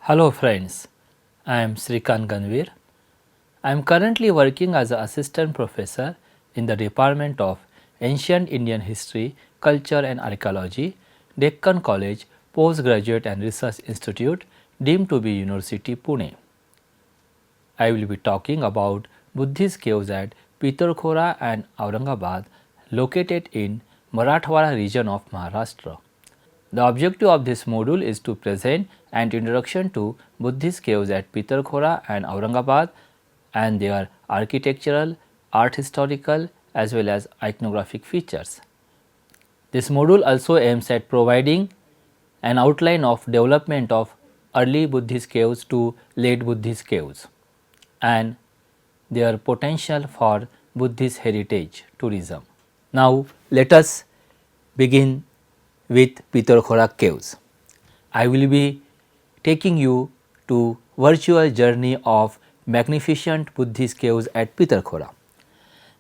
Hello friends, I am Srikant Ganvir. I am currently working as an assistant professor in the Department of Ancient Indian History, Culture and Archaeology, Deccan College Postgraduate and Research Institute, deemed to be University Pune. I will be talking about Buddhist caves at Pitarkhora and Aurangabad located in Marathwada region of Maharashtra. The objective of this module is to present an introduction to Buddhist caves at Pitarkhora and Aurangabad and their architectural, art historical as well as iconographic features. This module also aims at providing an outline of development of early Buddhist caves to late Buddhist caves and their potential for Buddhist heritage tourism. Now, let us begin with Pitarkhora caves. I will be taking you to virtual journey of magnificent Buddhist caves at Pitarkhora.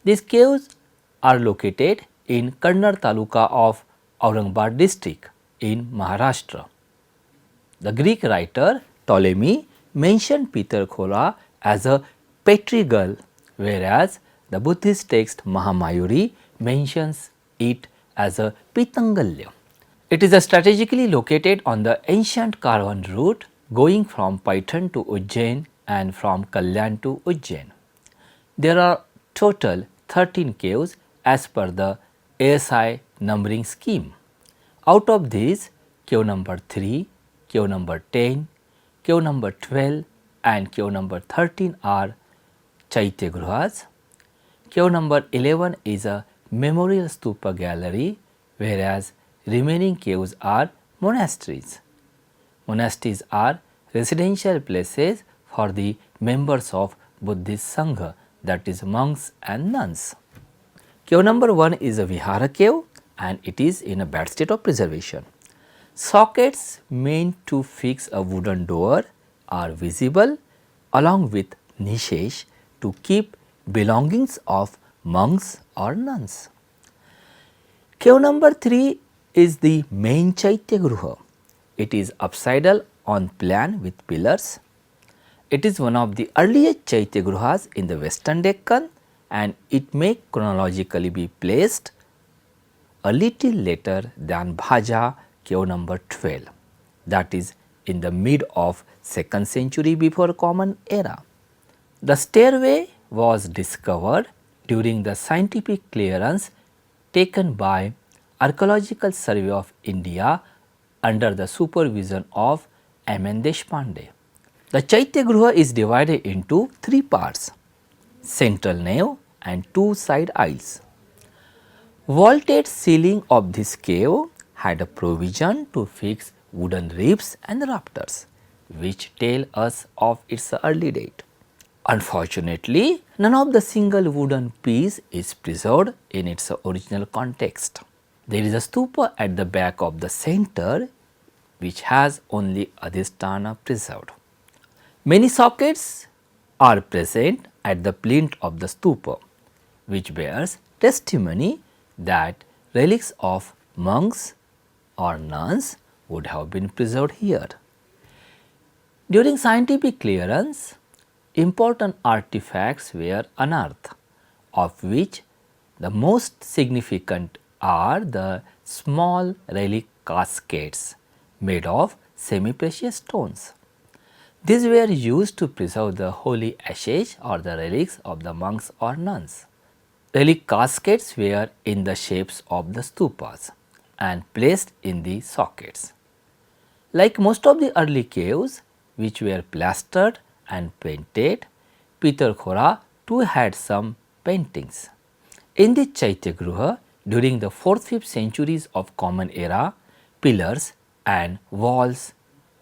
These caves are located in Kannad Taluka of Aurangabad district in Maharashtra. The Greek writer Ptolemy mentioned Pitarkhora as a petrigal, whereas the Buddhist text Mahamayuri mentions it as a Pitangalya. It is strategically located on the ancient caravan route going from Paitan to Ujjain and from Kalyan to Ujjain. There are total 13 caves as per the ASI numbering scheme. Out of these, cave number 3, cave number 10, cave number 12 and cave number 13 are Chaitya Gruhas. Cave number 11 is a memorial stupa gallery, whereas remaining caves are monasteries. Monasteries are residential places for the members of Buddhist Sangha, that is monks and nuns. Cave number 1 is a Vihara cave and it is in a bad state of preservation. Sockets meant to fix a wooden door are visible along with niches to keep belongings of monks or nuns. Cave number 3 is the main Chaitya Gruha. It is upsidal on plan with pillars. It is one of the earliest Chaitya Gruhas in the western Deccan and it may chronologically be placed a little later than Bhaja cave number 12, that is in the mid of 2nd century before Common Era. The stairway was discovered during the scientific clearance taken by Archaeological Survey of India under the supervision of M.N. Deshpande. The Chaitya Gruha is divided into 3 parts: central nave and 2 side aisles. Vaulted ceiling of this cave had a provision to fix wooden ribs and rafters, which tell us of its early date. Unfortunately, none of the single wooden piece is preserved in its original context. There is a stupa at the back of the center which has only Adhisthana preserved. Many sockets are present at the plinth of the stupa, which bears testimony that relics of monks or nuns would have been preserved here. During scientific clearance, important artifacts were unearthed, of which the most significant are the small relic caskets made of semi-precious stones. These were used to preserve the holy ashes or the relics of the monks or nuns. Relic caskets were in the shapes of the stupas and placed in the sockets. Like most of the early caves which were plastered and painted, Pitarkhora too had some paintings. In the Chaitya Gruha, during the 4th-5th centuries of Common Era, pillars and walls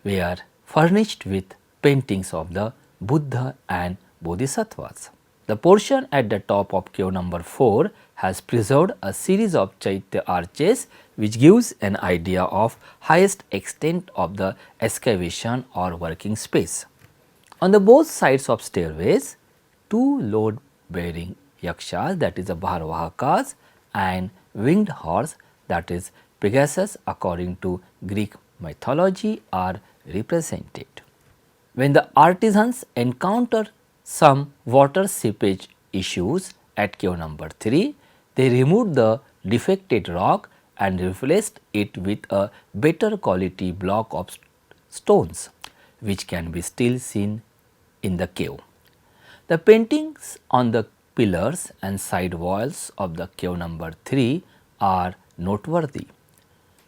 were furnished with paintings of the Buddha and Bodhisattvas. The portion at the top of cave number 4 has preserved a series of Chaitya arches which gives an idea of highest extent of the excavation or working space. On the both sides of stairways, 2 load bearing yakshas, that is the Bharvahakas, and winged horse, that is Pegasus according to Greek mythology, are represented. When the artisans encounter some water seepage issues at cave number 3, they removed the defected rock and replaced it with a better quality block of stones, which can be still seen in the cave. The paintings on the pillars and side walls of the cave number 3 are noteworthy.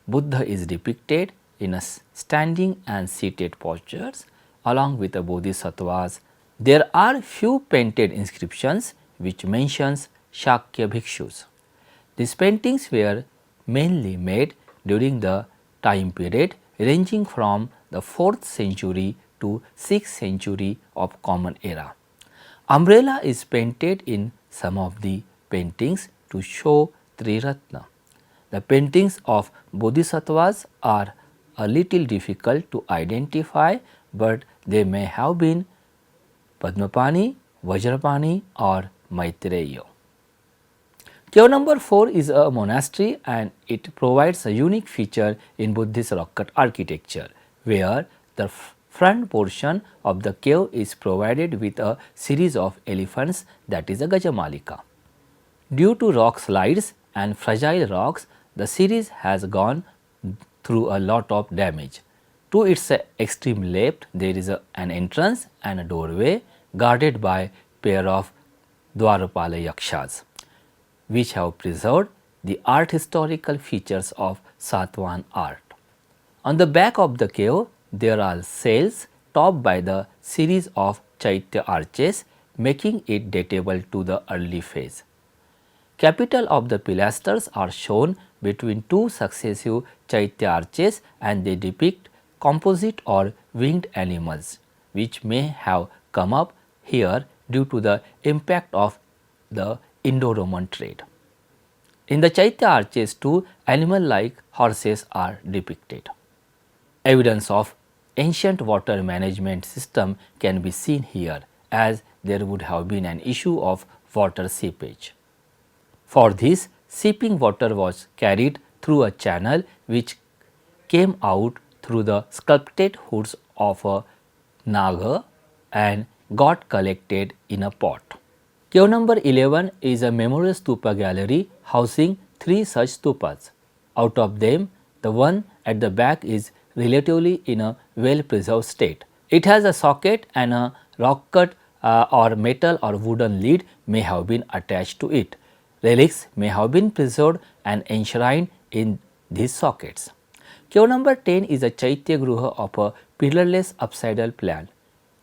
Buddha is depicted in a standing and seated postures along with the bodhisattvas. There are few painted inscriptions which mentions Shakya bhikshus. These paintings were mainly made during the time period ranging from the 4th century to 6th century of Common Era. Umbrella is painted in some of the paintings to show Triratna. The paintings of bodhisattvas are a little difficult to identify, but they may have been Padmapani, Vajrapani or Maitreya. Cave number 4 is a monastery and it provides a unique feature in Buddhist rock cut architecture, where the front portion of the cave is provided with a series of elephants, that is a Gajamalika. Due to rock slides and fragile rocks, the series has gone through a lot of damage. To its extreme left, there is an entrance and a doorway guarded by pair of Dwarapala Yakshas, which have preserved the art historical features of Satwan art. On the back of the cave, there are cells topped by the series of Chaitya arches, making it datable to the early phase. Capital of the pilasters are shown between two successive Chaitya arches and they depict composite or winged animals, which may have come up here due to the impact of the Indo-Roman trade. In the Chaitya arches too, animal-like horses are depicted. Evidence of ancient water management system can be seen here, as there would have been an issue of water seepage. For this, seeping water was carried through a channel which came out through the sculpted hoods of a naga and got collected in a pot. Cave number 11 is a memorial stupa gallery housing 3 such stupas. Out of them, the one at the back is relatively in a well preserved state. It has a socket and a rock cut or metal or wooden lid may have been attached to it. Relics may have been preserved and enshrined in these sockets. Cave number 10 is a Chaitya Gruha of a pillarless upside-down plan.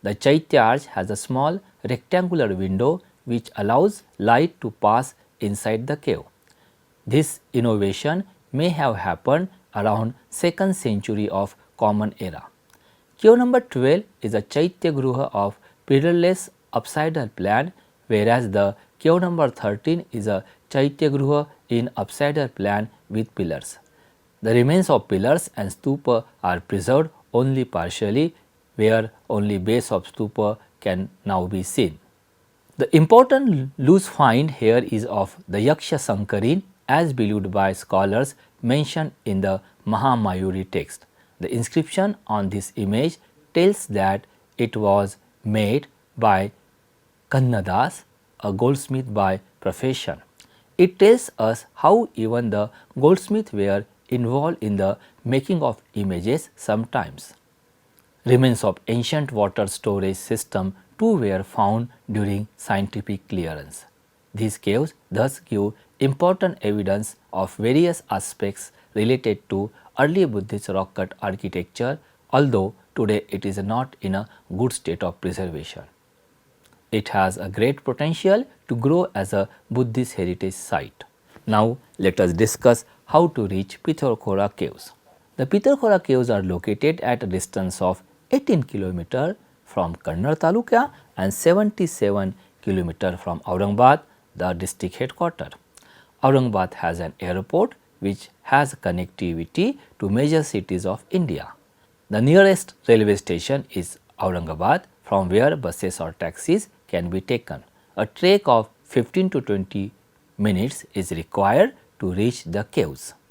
The Chaitya arch has a small rectangular window which allows light to pass inside the cave. This innovation may have happened around 2nd century of Common Era. Cave number 12 is a Chaitya Gruha of pillarless upside-down plan, whereas the cave number 13 is a Chaitya Gruha in upside-down plan with pillars. The remains of pillars and stupa are preserved only partially, where only base of stupa can now be seen. The important loose find here is of the Yaksha Sankarin, as believed by scholars mentioned in the Mahamayuri text. The inscription on this image tells that it was made by Kannadas, a goldsmith by profession. It tells us how even the goldsmiths were involved in the making of images sometimes. Remains of ancient water storage system too were found during scientific clearance. These caves thus give important evidence of various aspects related to early Buddhist rock cut architecture, although today it is not in a good state of preservation. It has a great potential to grow as a Buddhist heritage site. Now, let us discuss how to reach Pitharkhora caves. The Pitharkhora caves are located at a distance of 18 km from Kannur Taluka and 77 km from Aurangabad, the district headquarters. Aurangabad has an airport which has connectivity to major cities of India. The nearest railway station is Aurangabad, from where buses or taxis can be taken. A trek of 15 to 20 minutes is required to reach the caves.